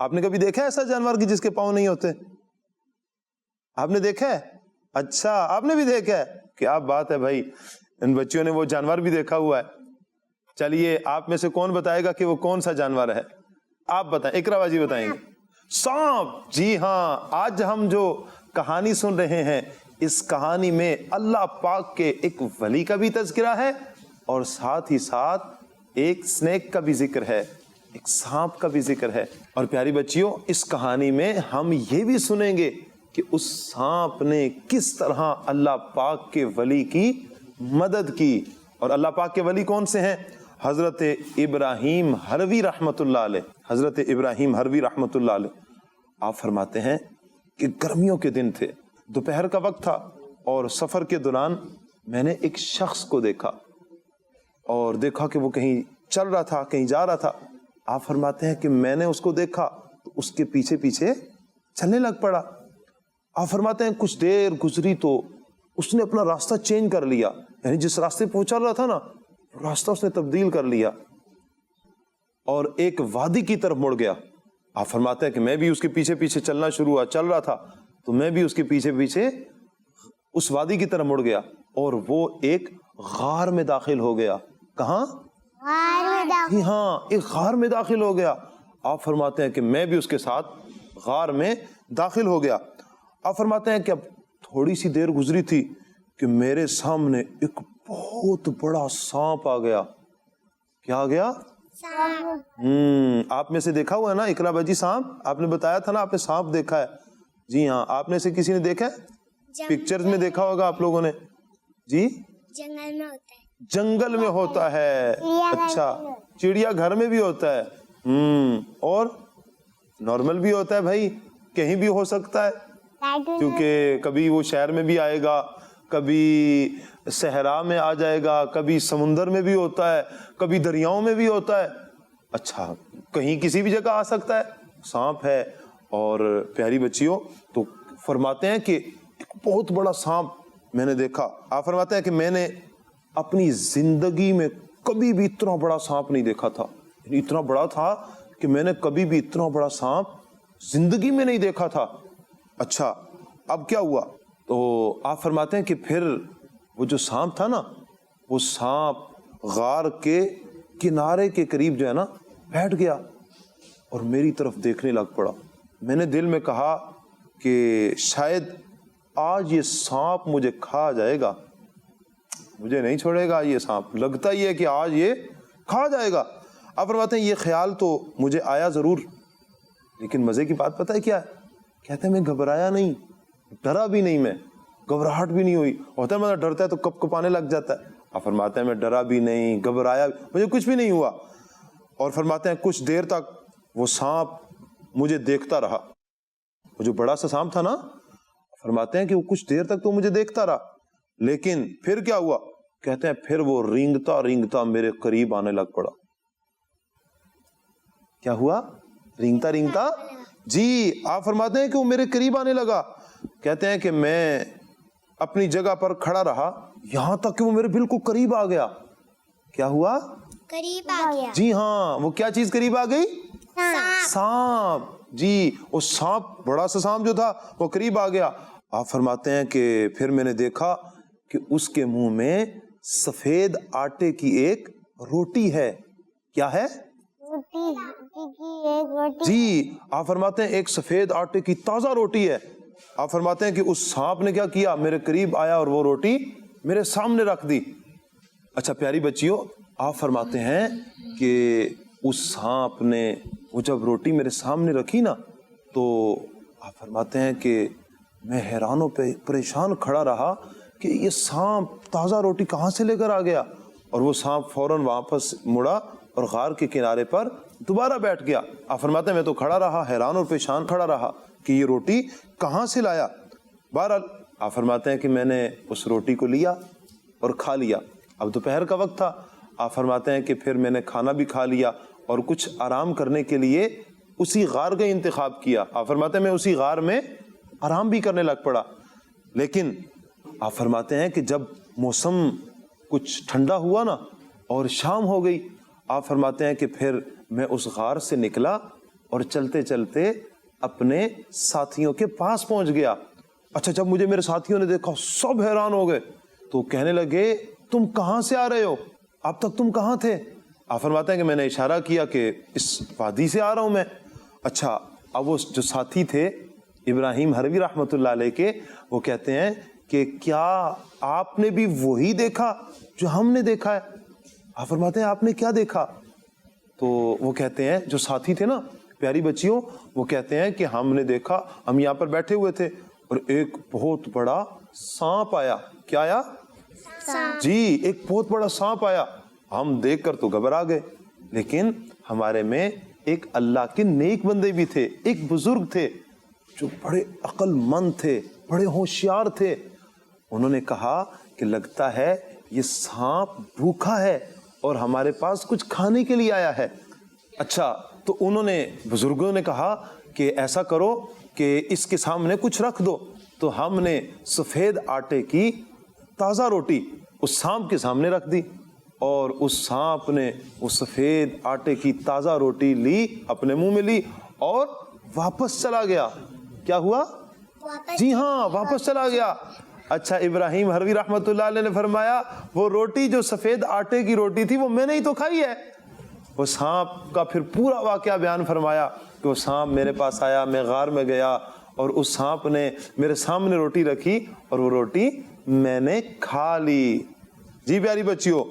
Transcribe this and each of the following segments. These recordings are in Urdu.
آپ نے کبھی دیکھا ہے ایسا جانور کہ جس کے پاؤں نہیں ہوتے؟ آپ نے دیکھا ہے؟ اچھا آپ نے بھی دیکھا ہے، کیا بات ہے بھائی، ان بچیوں نے وہ جانور بھی دیکھا ہوا ہے۔ چلیے آپ میں سے کون بتائے گا کہ وہ کون سا جانور ہے؟ آپ بتائیں، اقرا باجی بتائیں گے۔ سانپ، جی ہاں، آج ہم جو کہانی سن رہے ہیں اس کہانی میں اللہ پاک کے ایک ولی کا بھی تذکرہ ہے اور ساتھ ہی ساتھ ایک سنیک کا بھی ذکر ہے، ایک سانپ کا بھی ذکر ہے۔ اور پیاری بچیوں، اس کہانی میں ہم یہ بھی سنیں گے کہ اس سانپ نے کس طرح اللہ پاک کے ولی کی مدد کی۔ اور اللہ پاک کے ولی کون سے ہیں؟ حضرت ابراہیم حروی رحمت اللہ علیہ، حضرت ابراہیم حروی رحمت اللہ علیہ۔ آپ فرماتے ہیں کہ گرمیوں کے دن تھے، دوپہر کا وقت تھا، اور سفر کے دوران میں نے ایک شخص کو دیکھا، اور دیکھا کہ وہ کہیں چل رہا تھا، کہیں جا رہا تھا۔ آپ فرماتے ہیں کہ میں نے اس کو دیکھا تو اس کے پیچھے پیچھے چلنے لگ پڑا۔ آپ فرماتے ہیں کچھ دیر گزری تو اس نے اپنا راستہ چینج کر لیا، یعنی جس راستے پہ وہ چل رہا تھا نا، راستہ اس نے تبدیل کر لیا اور ایک وادی کی طرف مڑ گیا۔ آپ فرماتے ہیں کہ میں بھی اس کے پیچھے پیچھے چلنا شروع ہوا، چل رہا تھا تو میں بھی اس کے پیچھے پیچھے اس وادی کی طرف مڑ گیا، اور وہ ایک غار میں داخل ہو گیا۔ کہاں؟ جی ہاں، ایک غار میں داخل ہو گیا۔ آپ فرماتے ہیں کہ میں بھی اس کے ساتھ غار میں داخل ہو گیا۔ آپ فرماتے ہیں کہ اب تھوڑی سی دیر گزری تھی کہ میرے سامنے ایک بہت بڑا سانپ آ گیا۔ کیا آ گیا؟ آپ میں سے دیکھا ہوا ہے نا اقرا باجی سانپ؟ آپ نے بتایا تھا نا آپ نے سانپ دیکھا ہے۔ جی ہاں، آپ نے سے کسی نے دیکھا ہے؟ پکچرز میں دیکھا ہوگا آپ لوگوں نے۔ جی جنگل میں ہوتا ہے، جنگل میں ہوتا ہے، اچھا چڑیا گھر میں بھی ہوتا ہے، اور نارمل بھی ہوتا ہے بھائی، کہیں بھی ہو سکتا ہے، کیونکہ کبھی وہ شہر میں بھی آئے گا، کبھی صحرا میں آ جائے گا، کبھی سمندر میں بھی ہوتا ہے، کبھی دریاؤں میں بھی ہوتا ہے۔ اچھا کہیں کسی بھی جگہ آ سکتا ہے، سانپ ہے۔ اور پیاری بچیوں، تو فرماتے ہیں کہ ایک بہت بڑا سانپ میں نے دیکھا۔ آپ فرماتے ہیں کہ میں نے اپنی زندگی میں کبھی بھی اتنا بڑا سانپ نہیں دیکھا تھا، اتنا بڑا تھا کہ میں نے کبھی بھی اتنا بڑا سانپ زندگی میں نہیں دیکھا تھا۔ اچھا اب کیا ہوا؟ تو آپ فرماتے ہیں کہ پھر وہ جو سانپ تھا نا، وہ سانپ غار کے کنارے کے قریب جو ہے نا بیٹھ گیا اور میری طرف دیکھنے لگ پڑا۔ میں نے دل میں کہا کہ شاید آج یہ سانپ مجھے کھا جائے گا، مجھے نہیں چھوڑے گا یہ سانپ، لگتا ہی ہے کہ آج یہ کھا جائے گا۔ آپ فرماتے ہیں یہ خیال تو مجھے آیا ضرور، لیکن مزے کی بات پتہ ہے کیا ہے؟ کہتے ہیں میں گھبرایا نہیں، ڈرا بھی نہیں، میں گھبراہٹ بھی نہیں ہوئی۔ ہوتا ہے مطلب ڈرتا ہے تو کپ کپانے لگ جاتا ہے۔ آپ فرماتے ہیں میں ڈرا بھی نہیں، گھبرایا، مجھے کچھ بھی نہیں ہوا۔ اور فرماتے ہیں کچھ دیر تک وہ سانپ مجھے دیکھتا رہا، وہ جو بڑا سا سانپ تھا نا، فرماتے ہیں کہ وہ کچھ دیر تک تو مجھے دیکھتا رہا، لیکن پھر کیا ہوا؟ کہتے ہیں پھر وہ رینگتا رینگتا میرے قریب آنے لگ پڑا۔ کیا ہوا؟ رینگتا رینگتا، جی آپ فرماتے ہیں کہ وہ میرے قریب آنے لگا۔ کہتے ہیں کہ میں اپنی جگہ پر کھڑا رہا یہاں تک کہ وہ میرے بالکل قریب آ گیا۔ کیا ہوا؟ قریب آ گیا۔ جی ہاں، وہ کیا چیز قریب آ گئی؟ سانپ۔ جی وہ سانپ، بڑا سا سانپ جو تھا وہ قریب آ گیا۔ آپ فرماتے ہیں کہ پھر میں نے دیکھا کہ اس کے منہ میں سفید آٹے کی ایک روٹی ہے۔ کیا ہے؟ جی آپ فرماتے ہیں ایک سفید آٹے کی تازہ روٹی ہے۔ آپ فرماتے ہیں کہ اس سانپ نے کیا کیا؟ میرے قریب آیا اور وہ روٹی میرے سامنے رکھ دی۔ اچھا پیاری بچیوں، آپ فرماتے ہیں کہ اس سانپ نے وہ جب روٹی میرے سامنے رکھی نا، تو آپ فرماتے ہیں کہ میں حیران و پریشان کھڑا رہا کہ یہ سانپ تازہ روٹی کہاں سے لے کر آ گیا۔ اور وہ سانپ فوراً واپس مڑا اور غار کے کنارے پر دوبارہ بیٹھ گیا۔ آپ فرماتے ہیں میں تو کھڑا رہا، حیران اور پریشان کھڑا رہا کہ یہ روٹی کہاں سے لایا۔ بہرحال آپ فرماتے ہیں کہ میں نے اس روٹی کو لیا اور کھا لیا۔ اب دوپہر کا وقت تھا۔ آپ فرماتے ہیں کہ پھر میں نے کھانا بھی کھا لیا اور کچھ آرام کرنے کے لیے اسی غار کا انتخاب کیا۔ آپ فرماتے ہیں میں اسی غار میں آرام بھی کرنے لگ پڑا۔ لیکن آپ فرماتے ہیں کہ جب موسم کچھ ٹھنڈا ہوا نا اور شام ہو گئی، آپ فرماتے ہیں کہ پھر میں اس غار سے نکلا اور چلتے چلتے اپنے ساتھیوں کے پاس پہنچ گیا. اچھا جب مجھے میرے ساتھیوں نے دیکھا سب حیران ہو گئے, تو کہنے لگے تم کہاں سے آ رہے ہو, اب تک تم کہاں تھے؟ آپ فرماتے ہیں کہ میں نے اشارہ کیا کہ اس وادی سے آ رہا ہوں میں. اچھا اب وہ جو ساتھی تھے ابراہیم حروی رحمۃ اللہ علیہ کے, وہ کہتے ہیں کہ کیا آپ نے بھی وہی دیکھا جو ہم نے دیکھا ہے؟ آپ فرماتے ہیں آپ نے کیا دیکھا؟ تو وہ کہتے ہیں جو ساتھی تھے نا پیاری بچیوں, وہ کہتے ہیں کہ ہم نے دیکھا, ہم یہاں پر بیٹھے ہوئے تھے اور ایک بہت بڑا سانپ آیا. کیا آیا؟ جی ایک بہت بڑا سانپ آیا. ہم دیکھ کر تو گھبرا گئے, لیکن ہمارے میں ایک اللہ کے نیک بندے بھی تھے, ایک بزرگ تھے جو بڑے عقل مند تھے, بڑے ہوشیار تھے. انہوں نے کہا کہ لگتا ہے یہ سانپ بھوکا ہے اور ہمارے پاس کچھ کھانے کے لیے آیا ہے. اچھا تو انہوں نے بزرگوں نے کہا کہ ایسا کرو کہ اس کے سامنے کچھ رکھ دو. تو ہم نے سفید آٹے کی تازہ روٹی اس سانپ کے سامنے رکھ دی, اور اس سانپ نے اس سفید آٹے کی تازہ روٹی لی, اپنے منہ میں لی اور واپس چلا گیا. کیا ہوا؟ جی ہاں واپس چلا گیا. اچھا ابراہیم حروی رحمۃ اللہ علیہ نے فرمایا وہ روٹی جو سفید آٹے کی روٹی تھی وہ میں نے ہی تو کھائی ہے. وہ سانپ کا پھر پورا واقعہ بیان فرمایا کہ وہ سانپ میرے پاس آیا, میں غار میں گیا اور اس سانپ نے میرے سامنے روٹی رکھی اور وہ روٹی میں نے کھا لی. جی پیاری بچیوں,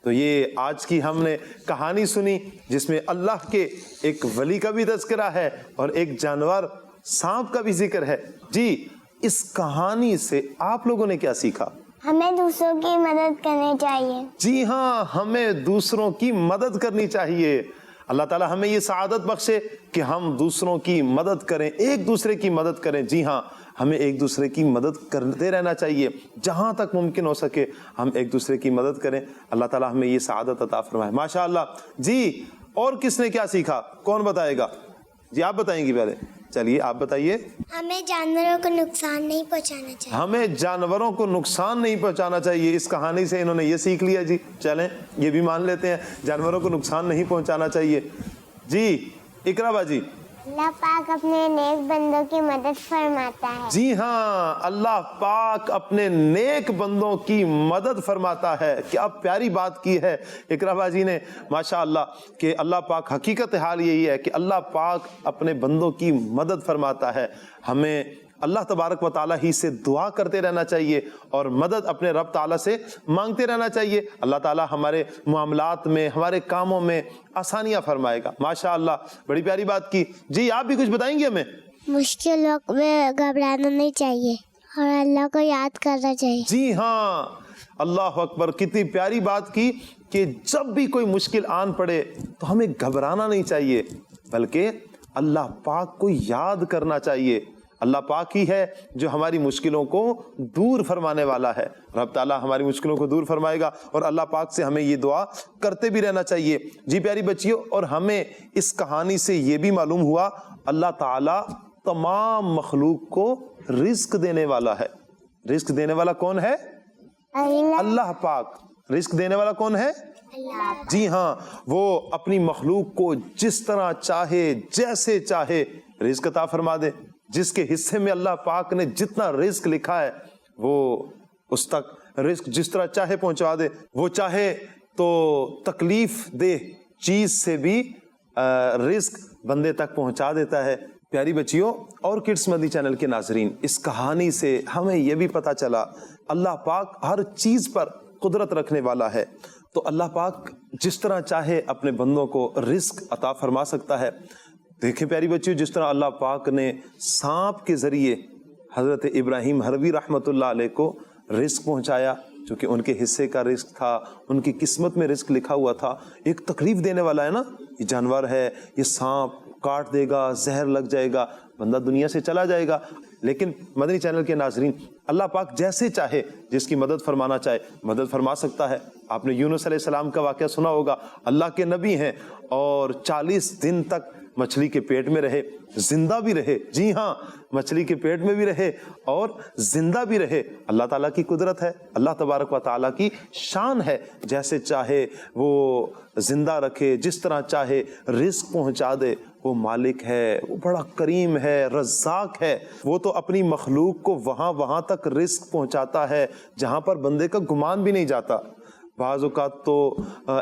تو یہ آج کی ہم نے کہانی سنی جس میں اللہ کے ایک ولی کا بھی تذکرہ ہے اور ایک جانور سانپ کا بھی ذکر ہے. جی اس کہانی سے آپ لوگوں نے کیا سیکھا؟ ہمیں دوسروں کی مدد کرنی چاہیے. جی ہاں ہمیں دوسروں کی مدد کرنی چاہیے. اللہ تعالیٰ ہمیں یہ سعادت بخشے کہ ہم دوسروں کی مدد کریں, ایک دوسرے کی مدد کریں. جی ہاں ہمیں ایک دوسرے کی مدد کرتے رہنا چاہیے, جہاں تک ممکن ہو سکے ہم ایک دوسرے کی مدد کریں. اللہ تعالیٰ ہمیں یہ سعادت عطا فرمائے. ماشاء اللہ. جی اور کس نے کیا سیکھا, کون بتائے گا؟ جی آپ بتائیں گی پہلے, چلیے آپ بتائیے. ہمیں جانوروں کو نقصان نہیں پہنچانا چاہیے. ہمیں جانوروں کو نقصان نہیں پہنچانا چاہیے. اس کہانی سے انہوں نے یہ سیکھ لیا. جی چلیں یہ بھی مان لیتے ہیں جانوروں کو نقصان نہیں پہنچانا چاہیے. جی اقرا باجی. اللہ پاک اپنے نیک بندوں کی مدد فرماتا ہے. جی ہاں اللہ پاک اپنے نیک بندوں کی مدد فرماتا ہے. کیا پیاری بات کی ہے اقرا باجی نے, ماشاء اللہ, کہ اللہ پاک, حقیقت حال یہی ہے کہ اللہ پاک اپنے بندوں کی مدد فرماتا ہے. ہمیں اللہ تبارک و تعالیٰ ہی سے دعا کرتے رہنا چاہیے اور مدد اپنے رب تعالیٰ سے مانگتے رہنا چاہیے. اللہ تعالیٰ ہمارے معاملات میں, ہمارے کاموں میں آسانیاں فرمائے گا. ماشاء اللہ بڑی پیاری بات کی. جی آپ بھی کچھ بتائیں گے ہمیں؟ مشکل وقت میں گھبرانا نہیں چاہیے اور اللہ کو یاد کرنا چاہیے. جی ہاں اللہ اکبر, کتنی پیاری بات کی کہ جب بھی کوئی مشکل آن پڑے تو ہمیں گھبرانا نہیں چاہیے بلکہ اللہ پاک کو یاد کرنا چاہیے. اللہ پاک ہی ہے جو ہماری مشکلوں کو دور فرمانے والا ہے. رب تعالیٰ ہماری مشکلوں کو دور فرمائے گا اور اللہ پاک سے ہمیں یہ دعا کرتے بھی رہنا چاہیے. جی پیاری بچیوں, اور ہمیں اس کہانی سے یہ بھی معلوم ہوا اللہ تعالیٰ تمام مخلوق کو رزق دینے والا ہے. رزق دینے والا کون ہے؟ اللہ پاک. رزق دینے والا کون ہے؟ جی ہاں, وہ اپنی مخلوق کو جس طرح چاہے, جیسے چاہے رزق عطا فرما دے. جس کے حصے میں اللہ پاک نے جتنا رزق لکھا ہے وہ اس تک رزق جس طرح چاہے پہنچا دے. وہ چاہے تو تکلیف دہ چیز سے بھی رزق بندے تک پہنچا دیتا ہے. پیاری بچیوں اور کڈس مدنی چینل کے ناظرین, اس کہانی سے ہمیں یہ بھی پتا چلا اللہ پاک ہر چیز پر قدرت رکھنے والا ہے. تو اللہ پاک جس طرح چاہے اپنے بندوں کو رزق عطا فرما سکتا ہے. دیکھیں پیاری بچیوں, جس طرح اللہ پاک نے سانپ کے ذریعے حضرت ابراہیم حروی رحمۃ اللہ علیہ کو رزق پہنچایا, چونکہ ان کے حصے کا رزق تھا, ان کی قسمت میں رزق لکھا ہوا تھا. ایک تکلیف دینے والا ہے نا, یہ جانور ہے, یہ سانپ کاٹ دے گا, زہر لگ جائے گا, بندہ دنیا سے چلا جائے گا. لیکن مدنی چینل کے ناظرین, اللہ پاک جیسے چاہے جس کی مدد فرمانا چاہے مدد فرما سکتا ہے. آپ نے یونس علیہ السلام کا واقعہ سنا ہوگا. اللہ کے نبی ہیں اور 40 دن تک مچھلی کے پیٹ میں رہے, زندہ بھی رہے. جی ہاں, مچھلی کے پیٹ میں بھی رہے اور زندہ بھی رہے. اللہ تعالیٰ کی قدرت ہے, اللہ تبارک و تعالیٰ کی شان ہے, جیسے چاہے وہ زندہ رکھے, جس طرح چاہے رزق پہنچا دے. وہ مالک ہے, وہ بڑا کریم ہے, رزاق ہے. وہ تو اپنی مخلوق کو وہاں تک رزق پہنچاتا ہے جہاں پر بندے کا گمان بھی نہیں جاتا. بعض اوقات تو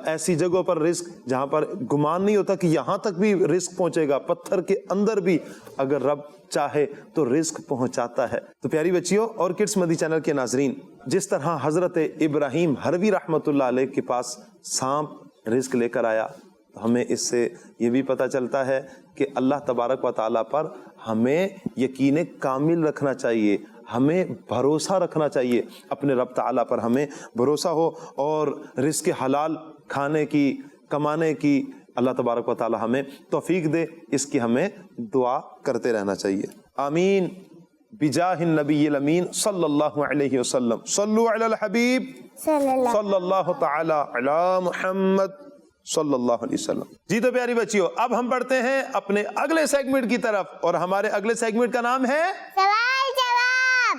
ایسی جگہوں پر رزق جہاں پر گمان نہیں ہوتا کہ یہاں تک بھی رزق پہنچے گا, پتھر کے اندر بھی اگر رب چاہے تو رزق پہنچاتا ہے. تو پیاری بچیوں اور کڈس مدی چینل کے ناظرین, جس طرح حضرت ابراہیم حروی رحمۃ اللہ علیہ کے پاس سانپ رزق لے کر آیا, تو ہمیں اس سے یہ بھی پتہ چلتا ہے کہ اللہ تبارک و تعالیٰ پر ہمیں یقین کامل رکھنا چاہیے, ہمیں بھروسہ رکھنا چاہیے, اپنے رب تعالیٰ پر ہمیں بھروسہ ہو, اور رزق حلال کھانے کی, کمانے کی اللہ تبارک و تعالیٰ ہمیں توفیق دے, اس کی ہمیں دعا کرتے رہنا چاہیے. آمین بجاہ النبی الامین صلی اللہ علیہ وسلم. صلو علی الحبیب صلی اللہ تعالی علی محمد صلی اللہ علیہ وسلم. جی تو پیاری بچیوں, اب ہم بڑھتے ہیں اپنے اگلے سیگمنٹ کی طرف, اور ہمارے اگلے سیگمنٹ کا نام ہے سوال جواب.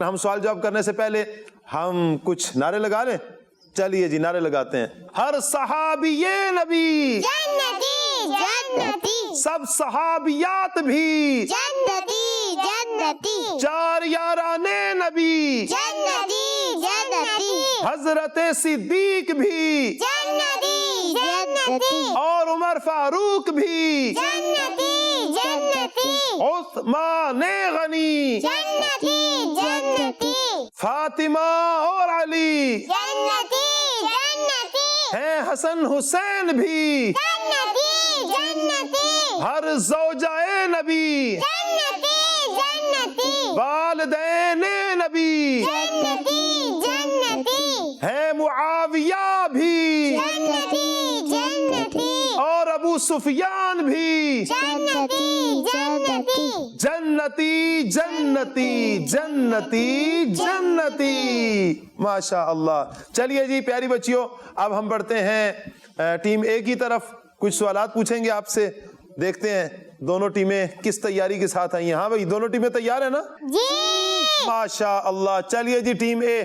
ہم سوال جواب کرنے سے پہلے ہم کچھ نعرے لگا لیں. چلیے جی نعرے لگاتے ہیں. ہر صحابی نبی جنتی جنتی سب صحابیات بھی جنتی جنتی چار یاران نبی جنتی جنتی حضرت صدیق بھی جنتی جنتی اور عمر فاروق بھی جنتی جنتی عثمان غنی جنتی جنتی فاطمہ اور علی جنتی جنتی ہیں حسن حسین بھی جنتی جنتی ہر زوجہ نبی جنتی جنتی والدین نبی جنتی جنتی ہے معاویہ بھی جنتی جنتی اور ابو سفیان بھی جنتی جنتی جنتی جنتی جنتی جنتی. ماشاء اللہ. چلیے جی پیاری بچیوں, اب ہم بڑھتے ہیں ٹیم اے کی طرف. کچھ سوالات پوچھیں گے آپ سے, دیکھتے ہیں دونوں ٹیمیں کس تیاری کے ساتھ آئی ہیں. ہاں بھائی دونوں ٹیمیں تیار ہیں نا؟ جی ماشاء اللہ. چلیے جی ٹیم اے,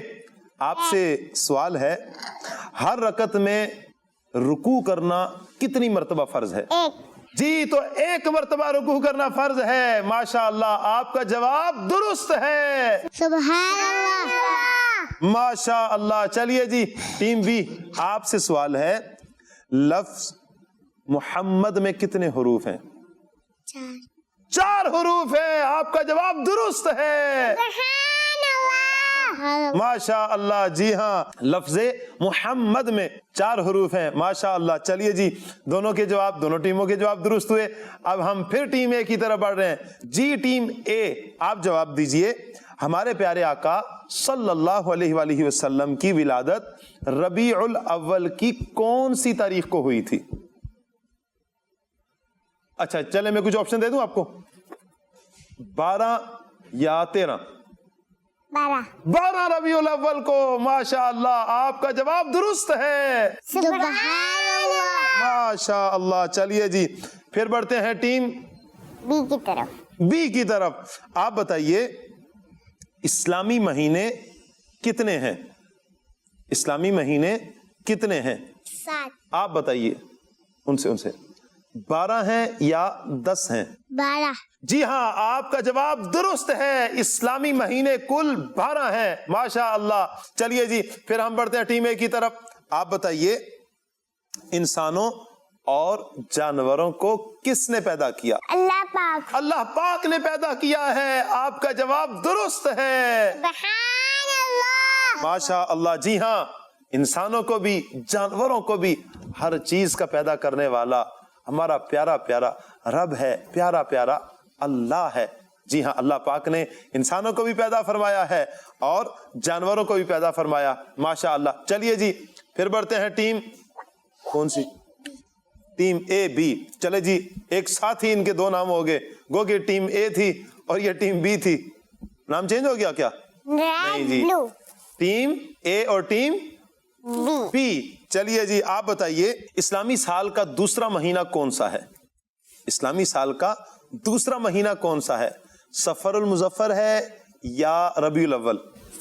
آپ سے سوال ہے, ہر رکعت میں رکوع کرنا کتنی مرتبہ فرض ہے؟ ایک. جی تو ایک مرتبہ رکوع کرنا فرض ہے. ماشاء اللہ, آپ کا جواب درست ہے. سبحان اللہ. ماشاء اللہ. چلیے جی ٹیم بی, آپ سے سوال ہے, لفظ محمد میں کتنے حروف ہیں؟ 4 حروف ہیں. آپ کا جواب درست ہے. سبحان اللہ. ماشاء اللہ. جی ہاں, لفظ محمد میں 4 حروف ہیں. ماشاء اللہ. چلیے جی دونوں کے جواب, دونوں ٹیموں کے جواب درست ہوئے. اب ہم پھر ٹیم اے کی طرف بڑھ رہے ہیں. جی ٹیم اے, آپ جواب دیجئے, ہمارے پیارے آقا صلی اللہ علیہ وآلہ وسلم کی ولادت ربیع الاول کی کون سی تاریخ کو ہوئی تھی؟ اچھا چلے میں کچھ آپشن دے دوں آپ کو, 12 یا 13؟ 12 ربیع الاول کو. ماشاء اللہ, آپ کا جواب درست ہے. سبحان اللہ. ماشاء اللہ. چلیے جی پھر بڑھتے ہیں ٹیم بی کی طرف. بی کی طرف. آپ بتائیے اسلامی مہینے کتنے ہیں؟ اسلامی مہینے کتنے ہیں؟ 7. آپ بتائیے ان سے 12 ہیں یا 10 ہیں؟ 12. جی ہاں, آپ کا جواب درست ہے. اسلامی مہینے کل 12 ہیں. ماشاء اللہ. چلیے جی پھر ہم بڑھتے ہیں ٹیم اے کی طرف. آپ بتائیے انسانوں اور جانوروں کو کس نے پیدا کیا؟ اللہ پاک. اللہ پاک نے پیدا کیا ہے. آپ کا جواب درست ہے. سبحان اللہ. ماشاء اللہ. جی ہاں, انسانوں کو بھی جانوروں کو بھی ہر چیز کا پیدا کرنے والا ہمارا پیارا پیارا رب ہے, پیارا پیارا اللہ ہے. جی ہاں, اللہ پاک نے انسانوں کو بھی پیدا فرمایا ہے اور جانوروں کو بھی پیدا فرمایا. ماشاء اللہ. چلیے جی پھر بڑھتے ہیں ٹیم, کون سی؟ Team a be. چلے جی ایک ساتھ ہی ان کے 2 نام ہو گئے, گو کہ ٹیم اے تھی اور یہ ٹیم بی تھی. نام چینج ہو گیا کیا؟ نہیں جی, بلو. ٹیم اے اور ٹیم بی. بی. چلیے جی آپ بتائیے اسلامی سال کا دوسرا مہینہ کون سا ہے؟ اسلامی سال کا دوسرا مہینہ کون سا ہے؟ سفر المظفر ہے یا ربیع الاول؟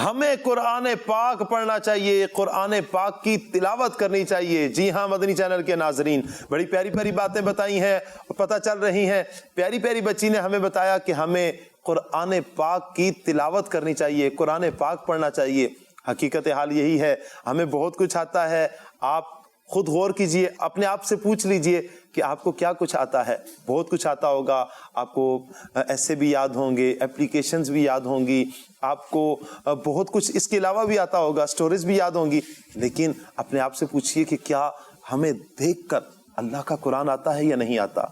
ہمیں قرآن پاک پڑھنا چاہیے, قرآن پاک کی تلاوت کرنی چاہیے. جی ہاں مدنی چینل کے ناظرین, بڑی پیاری پیاری باتیں بتائی ہیں, پتہ چل رہی ہیں. پیاری پیاری بچی نے ہمیں بتایا کہ ہمیں قرآن پاک کی تلاوت کرنی چاہیے, قرآن پاک پڑھنا چاہیے. حقیقت حال یہی ہے, ہمیں بہت کچھ آتا ہے. آپ خود غور کیجئے, اپنے آپ سے پوچھ لیجئے کہ آپ کو کیا کچھ آتا ہے. بہت کچھ آتا ہوگا آپ کو, ایسے بھی یاد ہوں گے, اپلیکیشنز بھی یاد ہوں گی, آپ کو بہت کچھ اس کے علاوہ بھی آتا ہوگا, سٹوریز بھی یاد ہوں گی. لیکن اپنے آپ سے پوچھئے کہ کیا ہمیں دیکھ کر اللہ کا قرآن آتا ہے یا نہیں آتا.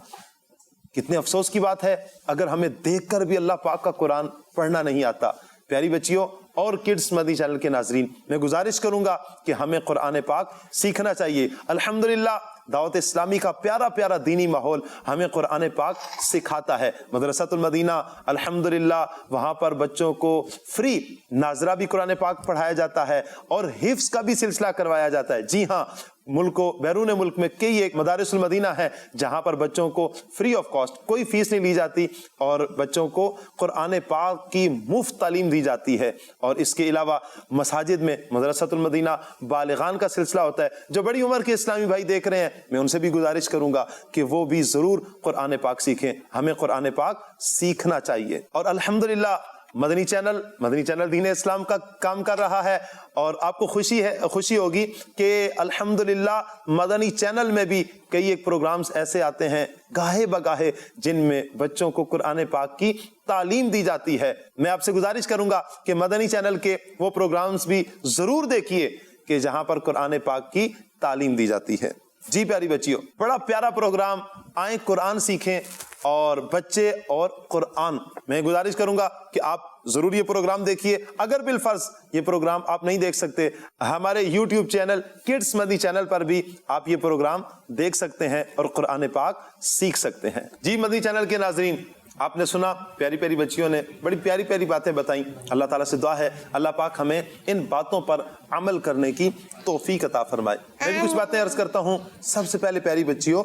کتنے افسوس کی بات ہے اگر ہمیں دیکھ کر بھی اللہ پاک کا قرآن پڑھنا نہیں آتا. پیاری بچیوں اور کڈس مدنی چینل کے ناظرین, میں گزارش کروں گا کہ ہمیں قرآن پاک سیکھنا چاہیے. الحمدللہ دعوت اسلامی کا پیارا پیارا دینی ماحول ہمیں قرآن پاک سکھاتا ہے. مدرسۃ المدینہ الحمدللہ, وہاں پر بچوں کو فری ناظرہ بھی قرآن پاک پڑھایا جاتا ہے اور حفظ کا بھی سلسلہ کروایا جاتا ہے. جی ہاں, ملک و بیرون ملک میں کئی ایک مدارس المدینہ ہے جہاں پر بچوں کو فری آف کاسٹ, کوئی فیس نہیں لی جاتی, اور بچوں کو قرآن پاک کی مفت تعلیم دی جاتی ہے. اور اس کے علاوہ مساجد میں مدرسۃ المدینہ بالغان کا سلسلہ ہوتا ہے. جو بڑی عمر کے اسلامی بھائی دیکھ رہے ہیں, میں ان سے بھی گزارش کروں گا کہ وہ بھی ضرور قرآن پاک سیکھیں. ہمیں قرآن پاک سیکھنا چاہیے. اور الحمدللہ مدنی چینل دین اسلام کا کام کر رہا ہے, اور آپ کو خوشی ہوگی کہ الحمدللہ مدنی چینل میں بھی کئی ایک پروگرامز ایسے آتے ہیں گاہے بگاہے جن میں بچوں کو قرآن پاک کی تعلیم دی جاتی ہے. میں آپ سے گزارش کروں گا کہ مدنی چینل کے وہ پروگرامز بھی ضرور دیکھیے کہ جہاں پر قرآن پاک کی تعلیم دی جاتی ہے. جی پیاری بچیوں, بڑا پیارا پروگرام, آئیں قرآن سیکھیں. اور بچے اور قرآن, میں گزارش کروں گا کہ آپ ضرور یہ پروگرام دیکھیے. اگر بالفرض یہ پروگرام آپ نہیں دیکھ سکتے, ہمارے یوٹیوب چینل کڈس مدنی چینل پر بھی آپ یہ پروگرام دیکھ سکتے ہیں اور قرآن پاک سیکھ سکتے ہیں. جی مدنی چینل کے ناظرین, آپ نے سنا, پیاری پیاری بچیوں نے بڑی پیاری پیاری باتیں بتائیں. اللہ تعالیٰ سے دعا ہے اللہ پاک ہمیں ان باتوں پر عمل کرنے کی توفیق عطا فرمائے. میں بھی کچھ باتیں عرض کرتا ہوں. سب سے پہلے پیاری بچیوں,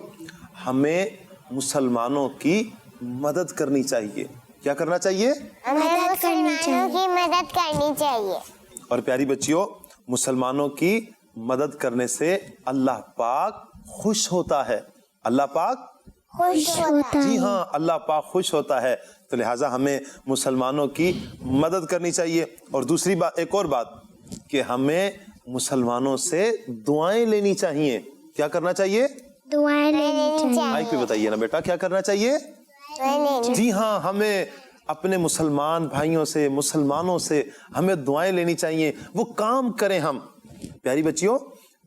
ہمیں مسلمانوں کی مدد کرنی چاہیے. کیا کرنا چاہیے؟ مدد کرنی چاہیے. اور پیاری بچیوں, مسلمانوں کی مدد کرنے سے اللہ پاک خوش ہوتا ہے. اللہ پاک خوش ہوتا ہے. جی ہاں, اللہ پاک خوش ہوتا ہے. تو لہٰذا ہمیں مسلمانوں کی مدد کرنی چاہیے. اور دوسری بات, ایک اور بات, کہ ہمیں مسلمانوں سے دعائیں لینی چاہیے. کیا کرنا چاہیے؟ دعائیں لینی چاہیے. مائک پہ بتائیے نا بیٹا, کیا کرنا چاہیے؟ جی ہاں, ہمیں اپنے مسلمان بھائیوں سے, مسلمانوں سے ہمیں دعائیں لینی چاہیے. وہ کام کریں, ہم پیاری بچیوں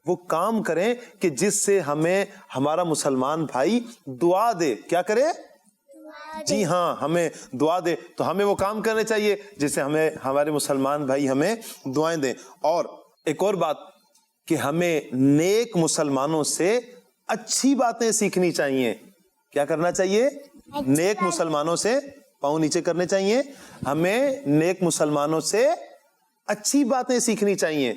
وہ کام کریں کہ جس سے ہمیں ہمارا مسلمان بھائی دعا دے. کیا کرے؟ جی ہاں, ہمیں دعا دے. تو ہمیں وہ کام کرنے چاہیے جس سے ہمیں ہمارے مسلمان بھائی ہمیں دعائیں دیں. اور ایک اور بات, کہ ہمیں نیک مسلمانوں سے اچھی باتیں سیکھنی چاہیے. کیا کرنا چاہیے؟ نیک مسلمانوں سے, پاؤں نیچے کرنے چاہیے, ہمیں نیک مسلمانوں سے اچھی باتیں سیکھنی چاہیے.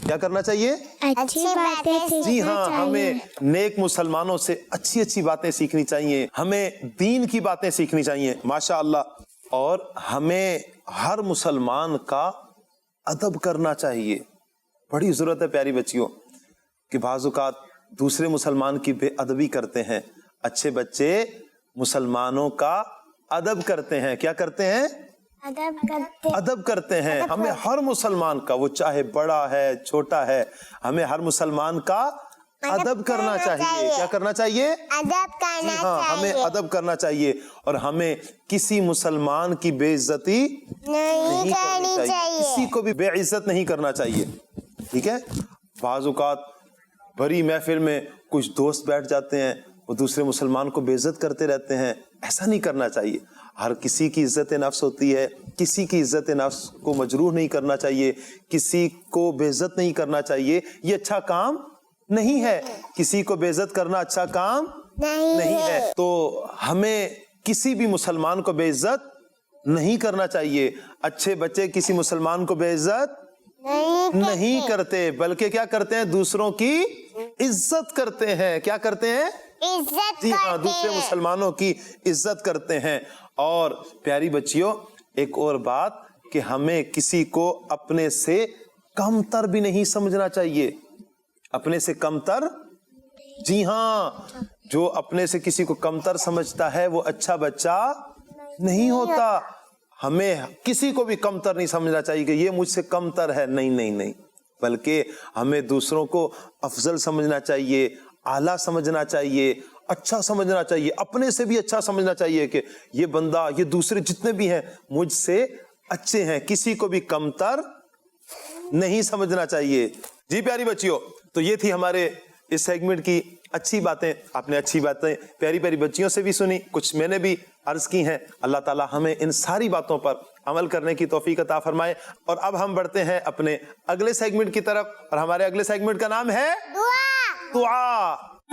کیا کرنا چاہیے؟ اچھی باتیں. جی ہاں, ہمیں نیک مسلمانوں سے اچھی اچھی باتیں سیکھنی چاہیے, ہمیں دین کی باتیں سیکھنی چاہیے. ماشاء اللہ. اور ہمیں ہر مسلمان کا ادب کرنا چاہیے. بڑی ضرورت ہے پیاری بچیوں, کہ بعض اوقات دوسرے مسلمان کی بے ادبی کرتے ہیں. اچھے بچے مسلمانوں کا ادب کرتے ہیں. کیا کرتے ہیں؟ ادب کرتے ہیں. ہمیں ہر مسلمان کا, وہ چاہے بڑا ہے چھوٹا ہے, ہمیں ہر مسلمان کا ادب کرنا چاہیے. کیا کرنا چاہیے؟ ادب کرنا جی ہاں, ہمیں ادب کرنا چاہیے. اور ہمیں کسی مسلمان کی بے عزتی نہیں کرنی چاہیے, کسی کو بھی بے عزت نہیں کرنا چاہیے. ٹھیک ہے. بعض اوقات بڑی محفل میں کچھ دوست بیٹھ جاتے ہیں, وہ دوسرے مسلمان کو بے عزت کرتے رہتے ہیں. ایسا نہیں کرنا چاہیے. ہر کسی کی عزت نفس ہوتی ہے, کسی کی عزت نفس کو مجروح نہیں کرنا چاہیے, کسی کو بے عزت نہیں کرنا چاہیے. یہ اچھا کام نہیں ہے. کسی کو بے عزت کرنا اچھا کام نہیں ہے. تو ہمیں کسی بھی مسلمان کو بے عزت نہیں کرنا چاہیے. اچھے بچے کسی مسلمان کو بے عزت نہیں کرتے, بلکہ کیا کرتے ہیں؟ دوسروں کی عزت کرتے ہیں. کیا کرتے ہیں؟ جی ہاں, دوسرے مسلمانوں کی عزت کرتے ہیں. اور پیاری بچیوں, ایک اور بات, کہ ہمیں کسی کو اپنے سے کمتر بھی نہیں سمجھنا چاہیے. اپنے سے کمتر, جی ہاں, جو اپنے سے کسی کو کمتر سمجھتا ہے وہ اچھا بچہ نہیں ہوتا. ہمیں کسی کو بھی کمتر نہیں سمجھنا چاہیے کہ یہ مجھ سے کمتر ہے. نہیں نہیں نہیں, بلکہ ہمیں دوسروں کو افضل سمجھنا چاہیے, اعلیٰ سمجھنا چاہیے, اچھا سمجھنا چاہیے, اپنے سے بھی اچھا سمجھنا چاہیے کہ یہ بندہ, یہ دوسرے جتنے بھی ہیں مجھ سے اچھے ہیں. کسی کو بھی کمتر نہیں سمجھنا چاہیے. جی پیاری بچیوں, تو یہ تھی ہمارے اس سیگمنٹ کی اچھی باتیں. آپ نے اچھی باتیں پیاری پیاری بچیوں سے بھی سنی, کچھ میں نے بھی عرض کی ہیں. اللہ تعالی ہمیں ان ساری باتوں پر عمل کرنے کی توفیق عطا فرمائے. اور اب ہم بڑھتے ہیں اپنے اگلے سیگمنٹ کی طرف, اور ہمارے اگلے سیگمنٹ کا نام ہے دعا.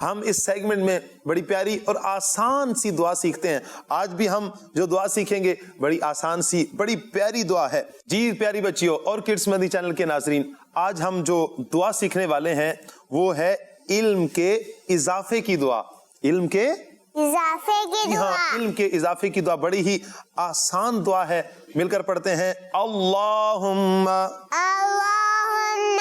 ہم اس سیگمنٹ میں بڑی پیاری اور آسان سی دعا سیکھتے ہیں. آج بھی ہم جو دعا سیکھیں گے بڑی آسان سی بڑی پیاری دعا ہے. جی پیاری بچیوں اور کڈس مدنی چینل کے ناظرین, آج ہم جو دعا سیکھنے والے ہیں وہ ہے علم کے اضافے کی دعا. علم کے اضافے کی ہاں, دعا. علم کے اضافے کی دعا بڑی ہی آسان دعا ہے. مل کر پڑھتے ہیں. اللہم اللہم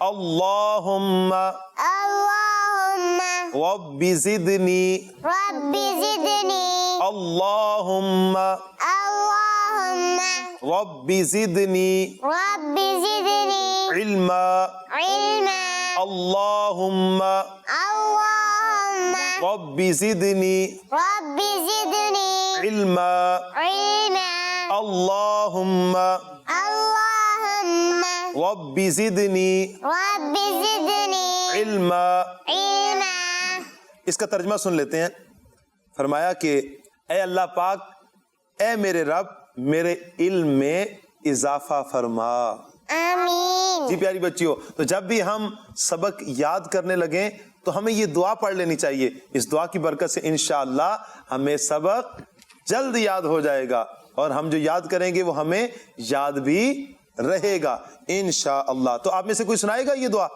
اللہم اللہم رب زدنی رب زدنی اللہم اللہم رب زدنی رب زدنی علما علما اللہم اللہم رب زدنی رب زدنی علما علما اللہم اللہم رب زدنی رب زدنی علما. علما. اس کا ترجمہ سن لیتے ہیں. فرمایا کہ اے اللہ پاک, اے میرے رب, میرے علم میں اضافہ فرما. آمین. جی پیاری بچیوں, تو جب بھی ہم سبق یاد کرنے لگیں تو ہمیں یہ دعا پڑھ لینی چاہیے. اس دعا کی برکت سے انشاءاللہ ہمیں سبق جلد یاد ہو جائے گا, اور ہم جو یاد کریں گے وہ ہمیں یاد بھی رہے گا انشاءاللہ. تو آپ میں سے کوئی سنائے گا یہ دعا؟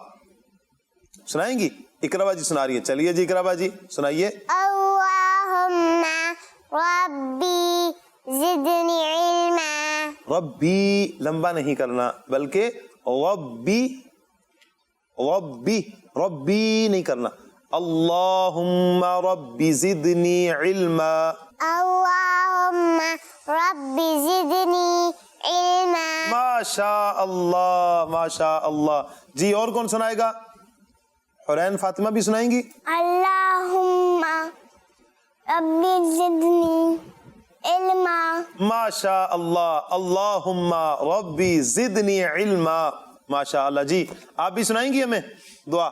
سنائیں گی؟ اقرا باجی سنا رہی ہے. چلیے جی اقرا باجی سنائیے. اللہم ربی زدنی علما. ربی لمبا نہیں کرنا, بلکہ ربی ربی ربی نہیں کرنا. اللہم ربی زدنی علما. اللہم ربی زدنی علما. ماشاء اللہ ماشاء اللہ. جی اور کون سنائے گا؟ حورین فاطمہ بھی سنائیں گی. اللہم ربی زدنی علما. ماشاء اللہ. اللہم ربی زدنی علما. ماشاء اللہ. جی آپ بھی سنائیں گی ہمیں دعا,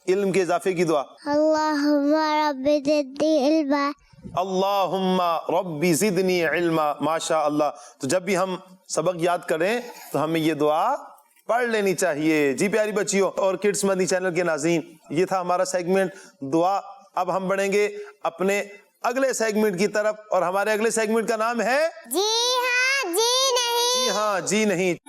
علم کے اضافے کی دعا. اللہم ربی زدنی علما. اللہم ربی زدنی علما. ماشاء اللہ. تو جب بھی ہم سبق یاد کریں تو ہمیں یہ دعا پڑھ لینی چاہیے. جی پیاری بچیوں اور کڈس مدنی چینل کے ناظرین, یہ تھا ہمارا سیگمنٹ دعا. اب ہم بڑھیں گے اپنے اگلے سیگمنٹ کی طرف, اور ہمارے اگلے سیگمنٹ کا نام ہے جی ہاں جی نہیں. جی ہاں جی نہیں.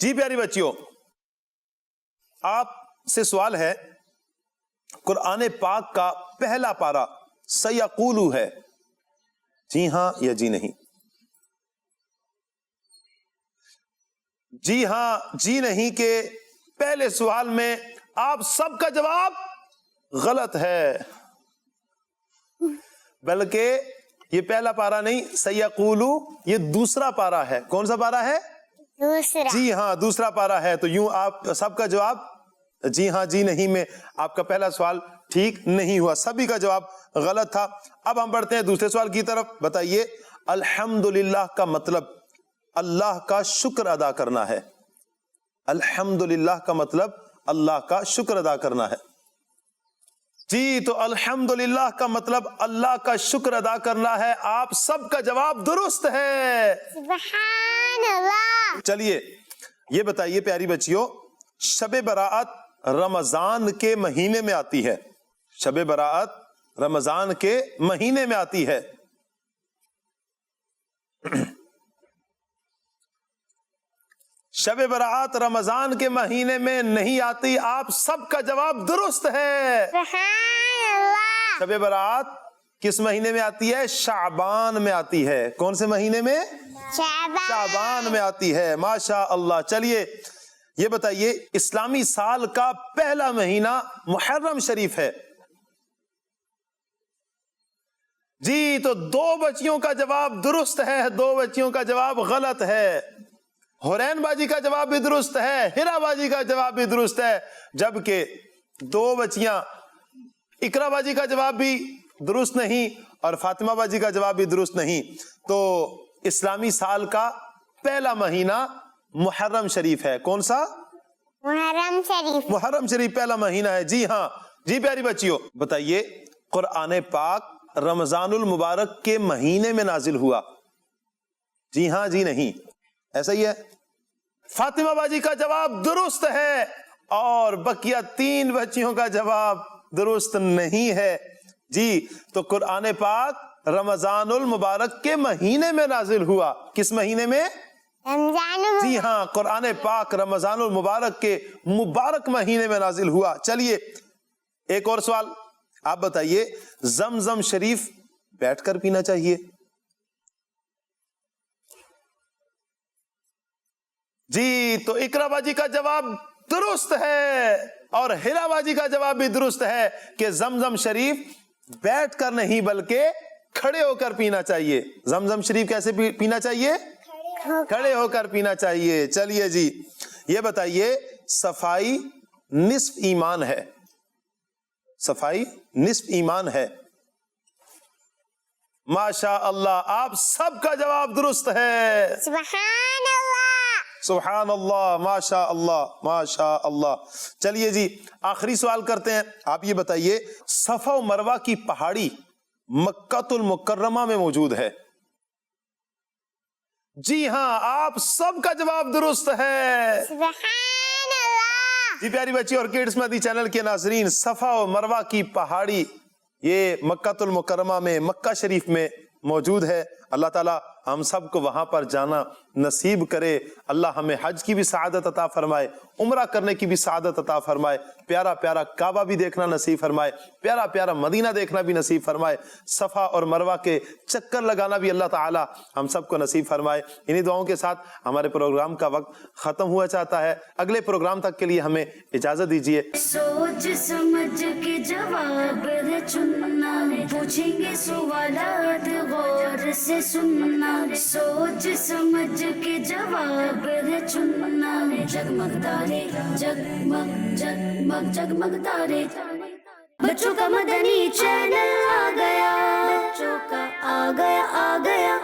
جی پیاری بچیوں, آپ سے سوال ہے, قرآن پاک کا پہلا پارہ سیقولو ہے, جی ہاں یا جی نہیں؟ جی ہاں جی نہیں کے پہلے سوال میں آپ سب کا جواب غلط ہے, بلکہ یہ پہلا پارہ نہیں, سیقولو یہ دوسرا پارہ ہے. کون سا پارہ ہے؟ دوسرا. جی ہاں دوسرا پارہ ہے. تو یوں آپ سب کا جواب جی ہاں جی نہیں میں آپ کا پہلا سوال ٹھیک نہیں ہوا, سبھی کا جواب غلط تھا. اب ہم بڑھتے ہیں دوسرے سوال کی طرف. بتائیے الحمدللہ کا مطلب اللہ کا شکر ادا کرنا ہے. الحمدللہ کا مطلب اللہ کا شکر ادا کرنا ہے. جی تو الحمدللہ کا مطلب اللہ کا شکر ادا کرنا ہے. آپ سب کا جواب درست ہے. سبحان اللہ. چلیے یہ بتائیے پیاری بچیوں, شب برات رمضان کے مہینے میں آتی ہے. شب برات رمضان کے مہینے میں آتی ہے. شب برات رمضان کے مہینے میں نہیں آتی، آپ سب کا جواب درست ہے۔ سبحان اللہ۔ شب برات کس مہینے میں آتی ہے؟ شعبان میں آتی ہے۔ کون سے مہینے میں؟ شعبان میں آتی ہے۔ ماشاء اللہ۔ چلیے یہ بتائیے، اسلامی سال کا پہلا مہینہ محرم شریف ہے جی، تو 2 بچیوں کا جواب درست ہے، 2 بچیوں کا جواب غلط ہے۔ حورین باجی کا جواب بھی درست ہے، ہیرا باجی کا جواب بھی درست ہے، جبکہ 2 بچیاں اقرا باجی کا جواب بھی درست نہیں اور فاطمہ باجی کا جواب بھی درست نہیں۔ تو اسلامی سال کا پہلا مہینہ محرم شریف ہے۔ کون سا؟ محرم شریف۔ محرم شریف پہلا مہینہ ہے۔ جی ہاں جی پیاری بچیوں، بتائیے قرآن پاک رمضان المبارک کے مہینے میں نازل ہوا؟ جی ہاں جی نہیں، ایسا ہی ہے۔ فاطمہ باجی کا جواب درست ہے اور بقیہ 3 بچیوں کا جواب درست نہیں ہے جی۔ تو قرآن پاک رمضان المبارک کے مہینے میں نازل ہوا۔ کس مہینے میں؟ رمضان۔ جی ہاں، قرآن پاک رمضان المبارک کے مبارک مہینے میں نازل ہوا۔ چلیے ایک اور سوال، آپ بتائیے زمزم شریف بیٹھ کر پینا چاہیے؟ جی، تو اقرا باجی کا جواب درست ہے اور ہیرا باجی کا جواب بھی درست ہے کہ زمزم شریف بیٹھ کر نہیں بلکہ کھڑے ہو کر پینا چاہیے۔ زمزم شریف کیسے پینا چاہیے؟ کھڑے ہو کر پینا چاہیے۔ چلیے جی یہ بتائیے، صفائی نصف ایمان ہے، صفائی نصف ایمان ہے؟ ماشاء اللہ، آپ سب کا جواب درست ہے۔ سبحان اللہ۔ سبحان اللہ، ماشاء اللہ ماشاء اللہ۔ چلیے جی آخری سوال کرتے ہیں، آپ یہ بتائیے صفا و مروہ کی پہاڑی مکہ المکرمہ میں موجود ہے؟ جی ہاں، آپ سب کا جواب درست ہے۔ سبحان اللہ۔ جی پیاری بچی اور کڈس مدی چینل کے ناظرین، صفا و مروہ کی پہاڑی یہ مکہ المکرمہ میں، مکہ شریف میں موجود ہے۔ اللہ تعالیٰ ہم سب کو وہاں پر جانا نصیب کرے۔ اللہ ہمیں حج کی بھی سعادت عطا فرمائے، عمرہ کرنے کی بھی سعادت عطا فرمائے، پیارا پیارا کعبہ بھی دیکھنا نصیب فرمائے، پیارا پیارا مدینہ دیکھنا بھی نصیب فرمائے، صفا اور مروہ کے چکر لگانا بھی اللہ تعالیٰ ہم سب کو نصیب فرمائے۔ انہی دعاؤں کے ساتھ ہمارے پروگرام کا وقت ختم ہوا چاہتا ہے۔ اگلے پروگرام تک کے لیے ہمیں اجازت دیجیے۔ سوچ سمجھ کے جواب ہے چننا، پوچھیں گے سوالات غور سے سننا، سوچ سمجھ کے جواب ہے چننا، جگمگ تارے جگمگ جگمگ جگمگ تارے۔ بچوں کا مدنی چینل آ گیا، بچوں کا آ گیا